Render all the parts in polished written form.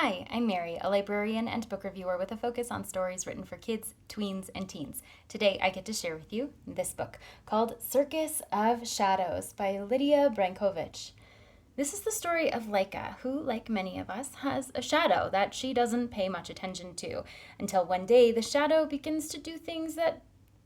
Hi, I'm Mary, a librarian and book reviewer with a focus on stories written for kids, tweens, and teens. Today I get to share with you this book called Circus of Shadows by Lydia Brankovic. This is the story of Laika, who, like many of us, has a shadow that she doesn't pay much attention to, until one day the shadow begins to do things that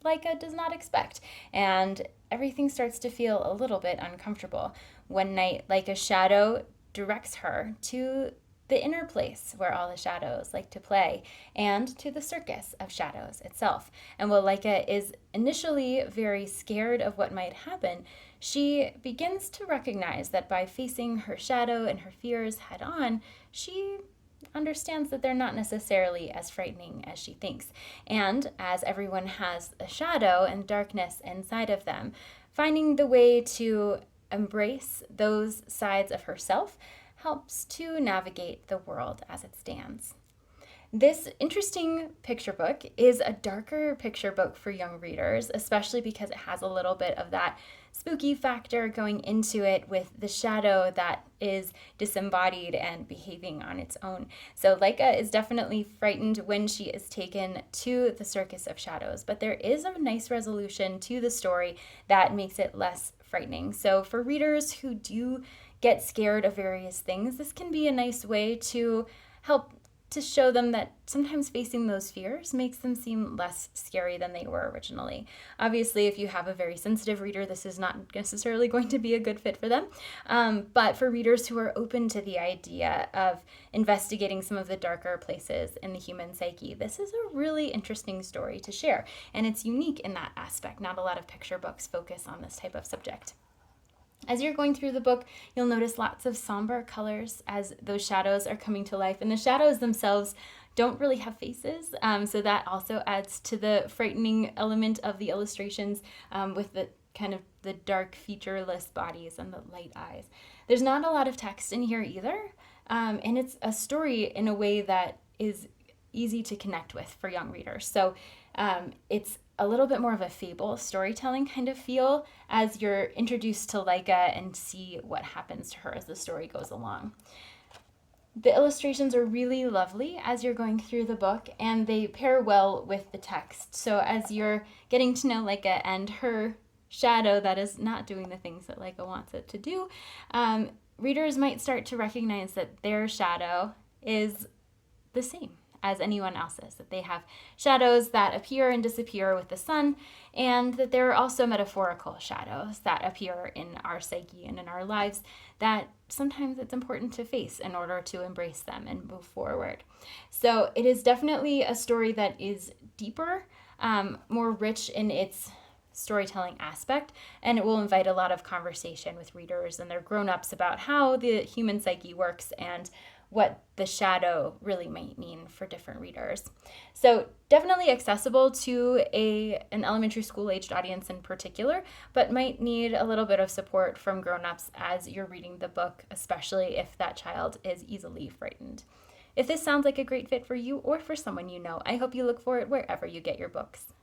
Laika does not expect, and everything starts to feel a little bit uncomfortable. One night, Laika's shadow directs her to the inner place where all the shadows like to play, and to the circus of shadows itself. And while Laika is initially very scared of what might happen, she begins to recognize that by facing her shadow and her fears head on, she understands that they're not necessarily as frightening as she thinks. And as everyone has a shadow and darkness inside of them, finding the way to embrace those sides of herself helps to navigate the world as it stands. This interesting picture book is a darker picture book for young readers, especially because it has a little bit of that spooky factor going into it with the shadow that is disembodied and behaving on its own. So Laika is definitely frightened when she is taken to the Circus of Shadows, but there is a nice resolution to the story that makes it less frightening. So for readers who do get scared of various things, this can be a nice way to help to show them that sometimes facing those fears makes them seem less scary than they were originally. Obviously, if you have a very sensitive reader, this is not necessarily going to be a good fit for them. But for readers who are open to the idea of investigating some of the darker places in the human psyche, this is a really interesting story to share. And it's unique in that aspect. Not a lot of picture books focus on this type of subject. As you're going through the book, you'll notice lots of somber colors as those shadows are coming to life. And the shadows themselves don't really have faces, so that also adds to the frightening element of the illustrations with the kind of the dark featureless bodies and the light eyes. There's not a lot of text in here either, and it's a story in a way that is easy to connect with for young readers. So it's a little bit more of a fable storytelling kind of feel as you're introduced to Laika and see what happens to her as the story goes along. The illustrations are really lovely as you're going through the book, and they pair well with the text. So as you're getting to know Laika and her shadow that is not doing the things that Laika wants it to do, readers might start to recognize that their shadow is the same as anyone else's, that they have shadows that appear and disappear with the sun, and that there are also metaphorical shadows that appear in our psyche and in our lives that sometimes it's important to face in order to embrace them and move forward. So it is definitely a story that is deeper, more rich in its storytelling aspect, and it will invite a lot of conversation with readers and their grown-ups about how the human psyche works and what the shadow really might mean for different readers. So definitely accessible to an elementary school aged audience in particular, but might need a little bit of support from grown-ups as you're reading the book, especially if that child is easily frightened. If this sounds like a great fit for you or for someone you know, I hope you look for it wherever you get your books.